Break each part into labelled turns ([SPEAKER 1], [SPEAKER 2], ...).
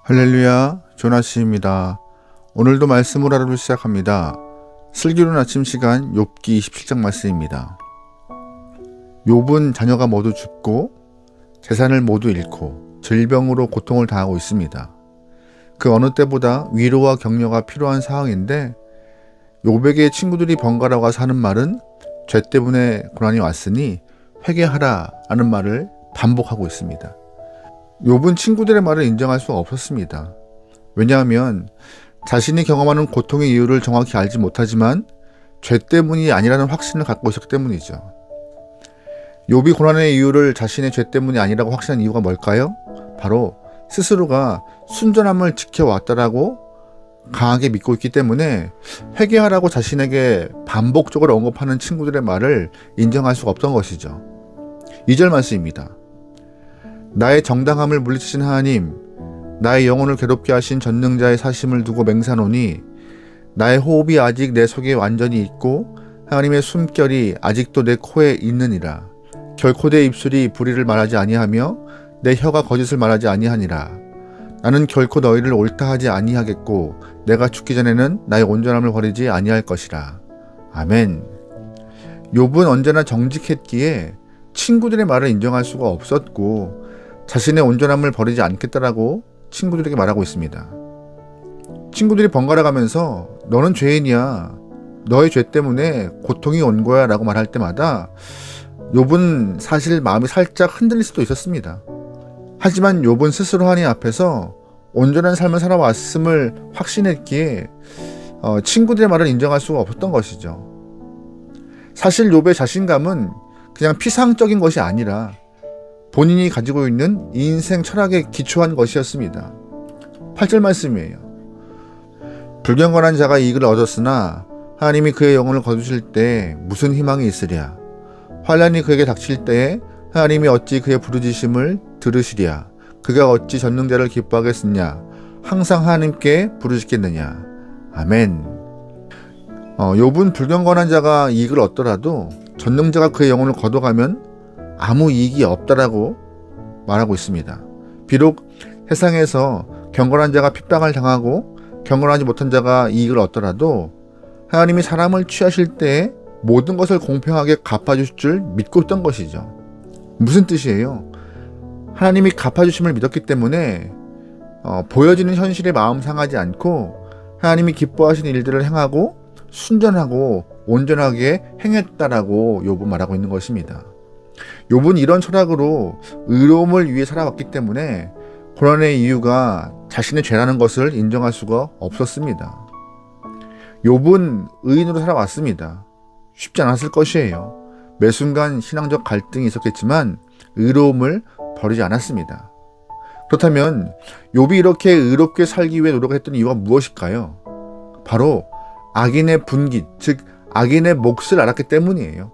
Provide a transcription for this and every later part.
[SPEAKER 1] 할렐루야, 조나스입니다. 오늘도 말씀으로 하루를 시작합니다. 슬기로운 아침 시간 욥기 27장 말씀입니다. 욥은 자녀가 모두 죽고 재산을 모두 잃고 질병으로 고통을 당하고 있습니다. 그 어느 때보다 위로와 격려가 필요한 상황인데 욥에게 친구들이 번갈아 가서 하는 말은 죄 때문에 고난이 왔으니 회개하라 라는 말을 반복하고 있습니다. 욥은 친구들의 말을 인정할 수가 없었습니다. 왜냐하면 자신이 경험하는 고통의 이유를 정확히 알지 못하지만 죄 때문이 아니라는 확신을 갖고 있었기 때문이죠. 욥이 고난의 이유를 자신의 죄 때문이 아니라고 확신한 이유가 뭘까요? 바로 스스로가 순전함을 지켜왔다라고 강하게 믿고 있기 때문에 회개하라고 자신에게 반복적으로 언급하는 친구들의 말을 인정할 수가 없던 것이죠. 2절 말씀입니다. 나의 정당함을 물리치신 하나님, 나의 영혼을 괴롭게 하신 전능자의 사심을 두고 맹세하노니 나의 호흡이 아직 내 속에 완전히 있고 하나님의 숨결이 아직도 내 코에 있느니라. 결코 내 입술이 불의를 말하지 아니하며 내 혀가 거짓을 말하지 아니하니라. 나는 결코 너희를 옳다 하지 아니하겠고 내가 죽기 전에는 나의 온전함을 버리지 아니할 것이라. 아멘. 욥은 언제나 정직했기에 친구들의 말을 인정할 수가 없었고 자신의 온전함을 버리지 않겠다라고 친구들에게 말하고 있습니다. 친구들이 번갈아 가면서 너는 죄인이야, 너의 죄 때문에 고통이 온 거야 라고 말할 때마다 욥은 사실 마음이 살짝 흔들릴 수도 있었습니다. 하지만 욥은 스스로 하나님 앞에서 온전한 삶을 살아왔음을 확신했기에 친구들의 말을 인정할 수가 없었던 것이죠. 사실 욥의 자신감은 그냥 피상적인 것이 아니라 본인이 가지고 있는 인생 철학에 기초한 것이었습니다. 8절 말씀이에요. 불경건한 자가 이익을 얻었으나 하나님이 그의 영혼을 거두실 때 무슨 희망이 있으랴. 환난이 그에게 닥칠 때에 하나님이 어찌 그의 부르짖음을 들으시랴. 그가 어찌 전능자를 기뻐하겠느냐. 항상 하나님께 부르짖겠느냐. 아멘. 욥은 불경건한 자가 이익을 얻더라도 전능자가 그의 영혼을 거둬가면 아무 이익이 없다라고 말하고 있습니다. 비록 세상에서 경건한 자가 핍박을 당하고 경건하지 못한 자가 이익을 얻더라도 하나님이 사람을 취하실 때에 모든 것을 공평하게 갚아주실 줄 믿고 있던 것이죠. 무슨 뜻이에요? 하나님이 갚아주심을 믿었기 때문에 보여지는 현실에 마음 상하지 않고 하나님이 기뻐하시는 일들을 행하고 순전하고 온전하게 행했다라고 욥은 말하고 있는 것입니다. 욥은 이런 철학으로 의로움을 위해 살아왔기 때문에 고난의 이유가 자신의 죄라는 것을 인정할 수가 없었습니다. 욥은 의인으로 살아왔습니다. 쉽지 않았을 것이에요. 매 순간 신앙적 갈등이 있었겠지만 의로움을 버리지 않았습니다. 그렇다면 욥이 이렇게 의롭게 살기 위해 노력했던 이유가 무엇일까요? 바로 악인의 분깃, 즉 악인의 몫을 알았기 때문이에요.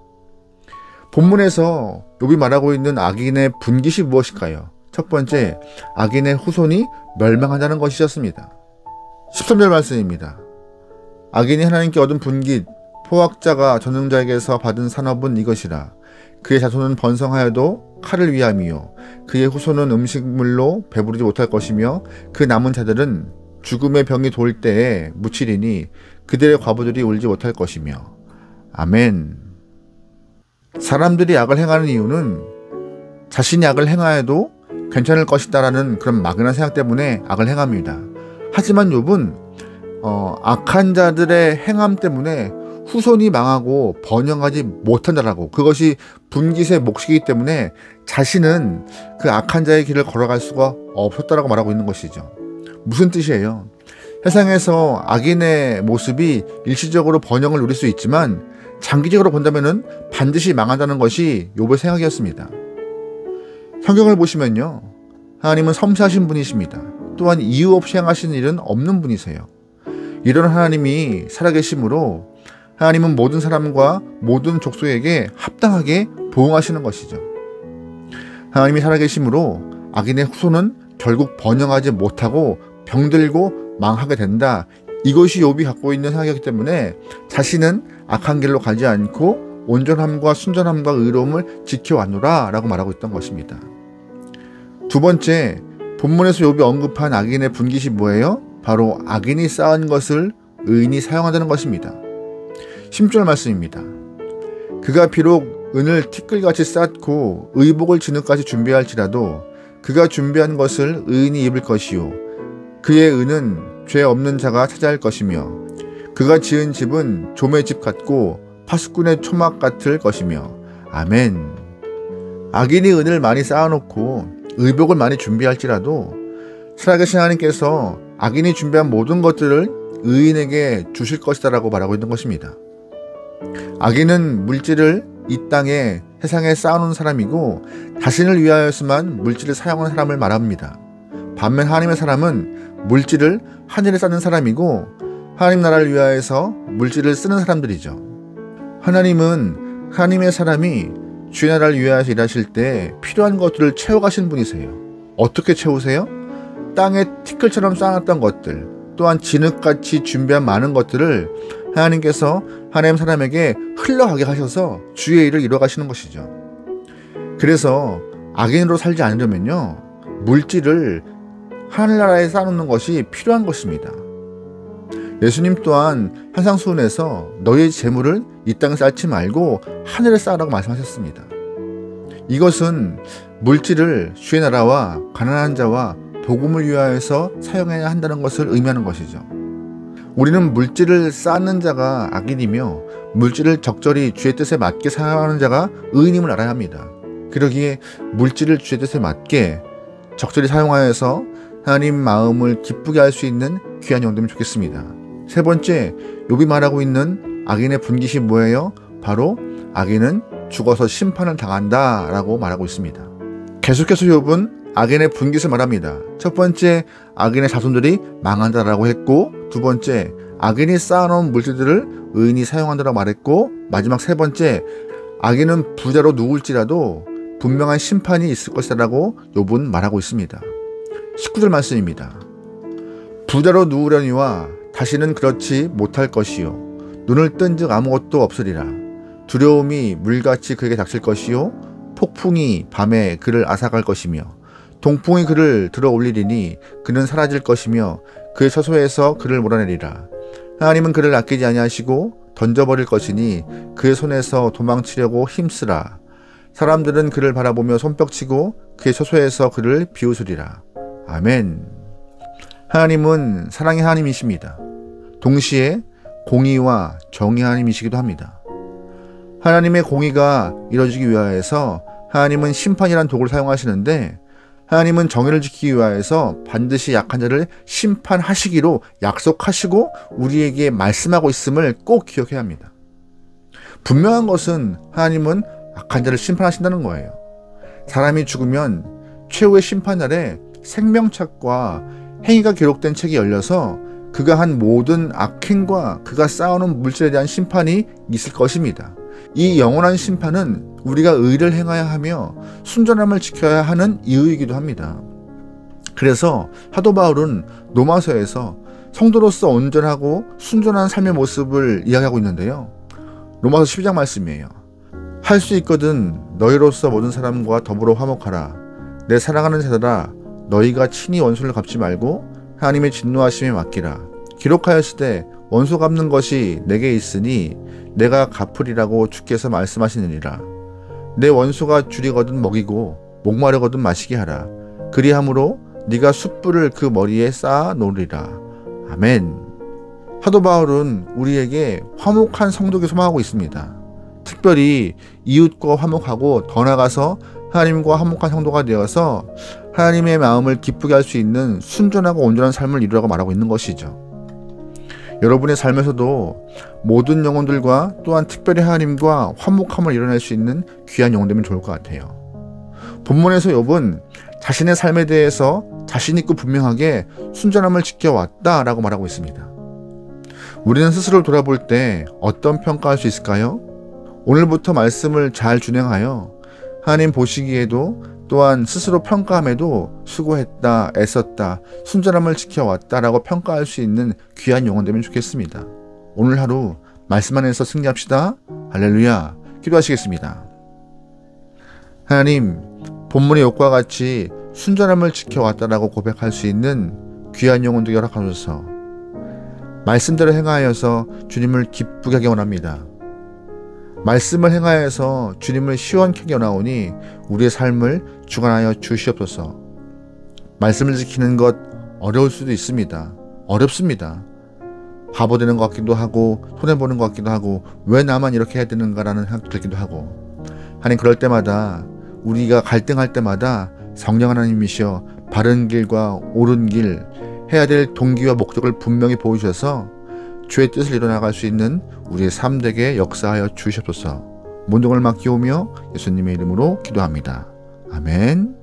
[SPEAKER 1] 본문에서 욥이 말하고 있는 악인의 분깃이 무엇일까요? 첫 번째, 악인의 후손이 멸망한다는 것이었습니다. 13절 말씀입니다. 악인이 하나님께 얻은 분깃, 포악자가 전능자에게서 받은 산업은 이것이라. 그의 자손은 번성하여도 칼을 위함이요 그의 후손은 음식물로 배부르지 못할 것이며 그 남은 자들은 죽음의 병이 돌 때에 묻히리니 그들의 과부들이 울지 못할 것이며. 아멘. 사람들이 악을 행하는 이유는 자신이 악을 행하여도 괜찮을 것이다라는 그런 막연한 생각 때문에 악을 행합니다. 하지만 욥은 악한 자들의 행함 때문에 후손이 망하고 번영하지 못한다라고, 그것이 분깃의 몫이기 때문에 자신은 그 악한 자의 길을 걸어갈 수가 없었다라고 말하고 있는 것이죠. 무슨 뜻이에요? 세상에서 악인의 모습이 일시적으로 번영을 누릴 수 있지만 장기적으로 본다면은 반드시 망한다는 것이 욥의 생각이었습니다. 성경을 보시면요, 하나님은 섬세하신 분이십니다. 또한 이유 없이 행하시는 일은 없는 분이세요. 이런 하나님이 살아계심으로 하나님은 모든 사람과 모든 족속에게 합당하게 보응하시는 것이죠. 하나님이 살아계심으로 악인의 후손은 결국 번영하지 못하고 병들고 망하게 된다. 이것이 욥이 갖고 있는 생각이기 때문에 자신은 악한 길로 가지 않고 온전함과 순전함과 의로움을 지켜왔노라 라고 말하고 있던 것입니다. 두 번째, 본문에서 욥이 언급한 악인의 분깃이 뭐예요? 바로 악인이 쌓은 것을 의인이 사용한다는 것입니다. 10절 말씀입니다. 그가 비록 은을 티끌같이 쌓고 의복을 진흙같이 준비할지라도 그가 준비한 것을 의인이 입을 것이요 그의 은은 죄 없는 자가 차지할 것이며 그가 지은 집은 좀의 집 같고 파수꾼의 초막 같을 것이며. 아멘. 악인이 은을 많이 쌓아놓고 의복을 많이 준비할지라도 살아계신 하나님께서 악인이 준비한 모든 것들을 의인에게 주실 것이다 라고 말하고 있는 것입니다. 악인은 물질을 이 땅에 세상에 쌓아놓은 사람이고 자신을 위하여서만 물질을 사용하는 사람을 말합니다. 반면 하나님의 사람은 물질을 하늘에 쌓는 사람이고 하나님 나라를 위하여서 물질을 쓰는 사람들이죠. 하나님은 하나님의 사람이 주의 나라를 위하여서 일하실 때 필요한 것들을 채워가신 분이세요. 어떻게 채우세요? 땅에 티끌처럼 쌓아놨던 것들, 또한 진흙같이 준비한 많은 것들을 하나님께서 하나님 사람에게 흘러가게 하셔서 주의 일을 이뤄가시는 것이죠. 그래서 악인으로 살지 않으려면요, 물질을 하늘나라에 쌓아놓는 것이 필요한 것입니다. 예수님 또한 산상수훈에서 너희의 재물을 이 땅에 쌓지 말고 하늘에 쌓으라고 말씀하셨습니다. 이것은 물질을 주의 나라와 가난한 자와 복음을 위하여서 사용해야 한다는 것을 의미하는 것이죠. 우리는 물질을 쌓는 자가 악인이며 물질을 적절히 주의 뜻에 맞게 사용하는 자가 의인임을 알아야 합니다. 그러기에 물질을 주의 뜻에 맞게 적절히 사용하여서 하나님 마음을 기쁘게 할 수 있는 귀한 영되면 좋겠습니다. 세 번째, 욥이 말하고 있는 악인의 분깃이 뭐예요? 바로 악인은 죽어서 심판을 당한다 라고 말하고 있습니다. 계속해서 욥은 악인의 분깃을 말합니다. 첫 번째, 악인의 자손들이 망한다라고 했고, 두 번째, 악인이 쌓아놓은 물질들을 의인이 사용한다라고 말했고, 마지막 세 번째, 악인은 부자로 누울지라도 분명한 심판이 있을 것이라고 욥은 말하고 있습니다. 19절 말씀입니다. 부자로 누우려니와 다시는 그렇지 못할 것이요 눈을 뜬즉 아무것도 없으리라. 두려움이 물같이 그에게 닥칠 것이요 폭풍이 밤에 그를 앗아갈 것이며 동풍이 그를 들어 올리리니 그는 사라질 것이며 그의 처소에서 그를 몰아내리라. 하나님은 그를 아끼지 아니하시고 던져버릴 것이니 그의 손에서 도망치려고 힘쓰라. 사람들은 그를 바라보며 손뼉치고 그의 처소에서 그를 비웃으리라. 아멘. 하나님은 사랑의 하나님이십니다. 동시에 공의와 정의 하나님이시기도 합니다. 하나님의 공의가 이루어지기 위하여서 하나님은 심판이란 도구를 사용하시는데 하나님은 정의를 지키기 위하여서 반드시 약한 자를 심판하시기로 약속하시고 우리에게 말씀하고 있음을 꼭 기억해야 합니다. 분명한 것은 하나님은 악한 자를 심판하신다는 거예요. 사람이 죽으면 최후의 심판날에 생명책과 행위가 기록된 책이 열려서 그가 한 모든 악행과 그가 쌓아놓은 물질에 대한 심판이 있을 것입니다. 이 영원한 심판은 우리가 의를 행해야 하며 순전함을 지켜야 하는 이유이기도 합니다. 그래서 사도 바울은 로마서에서 성도로서 온전하고 순전한 삶의 모습을 이야기하고 있는데요. 로마서 12장 말씀이에요. 할 수 있거든 너희로서 모든 사람과 더불어 화목하라. 내 사랑하는 자들아 너희가 친히 원수를 갚지 말고 하나님의 진노하심에 맡기라. 기록하였으되 원수 갚는 것이 내게 있으니 내가 갚으리라고 주께서 말씀하시느니라. 내 원수가 줄이거든 먹이고 목마르거든 마시게 하라. 그리함으로 네가 숯불을 그 머리에 쌓아 놓으리라. 아멘. 사도 바울은 우리에게 화목한 성도에게 소망하고 있습니다. 특별히 이웃과 화목하고 더 나아가서 하나님과 화목한 성도가 되어서 하나님의 마음을 기쁘게 할 수 있는 순전하고 온전한 삶을 이루라고 말하고 있는 것이죠. 여러분의 삶에서도 모든 영혼들과 또한 특별히 하나님과 화목함을 이뤄낼 수 있는 귀한 영혼 되면 좋을 것 같아요. 본문에서 욥은 자신의 삶에 대해서 자신있고 분명하게 순전함을 지켜왔다라고 말하고 있습니다. 우리는 스스로를 돌아볼 때 어떤 평가할 수 있을까요? 오늘부터 말씀을 잘 준행하여 하나님 보시기에도 또한 스스로 평가함에도 수고했다, 애썼다, 순전함을 지켜왔다 라고 평가할 수 있는 귀한 영혼 되면 좋겠습니다. 오늘 하루 말씀 안에서 승리합시다. 할렐루야. 기도하시겠습니다. 하나님, 본문의 욥과 같이 순전함을 지켜왔다라고 고백할 수 있는 귀한 영혼도 허락하소서. 말씀대로 행하여서 주님을 기쁘게 하기 원합니다. 말씀을 행하여서 주님을 시원케 하기 원하오니 우리의 삶을 주관하여 주시옵소서. 말씀을 지키는 것 어려울 수도 있습니다. 어렵습니다. 바보 되는 것 같기도 하고 손해보는 것 같기도 하고 왜 나만 이렇게 해야 되는가라는 생각도 들기도 하고, 하나님, 그럴 때마다 우리가 갈등할 때마다 성령 하나님이시여 바른 길과 옳은 길, 해야 될 동기와 목적을 분명히 보여주셔서 주의 뜻을 이뤄나갈 수 있는 우리의 삶 되게 역사하여 주시옵소서. 문동을 맡기오며 예수님의 이름으로 기도합니다. 아멘.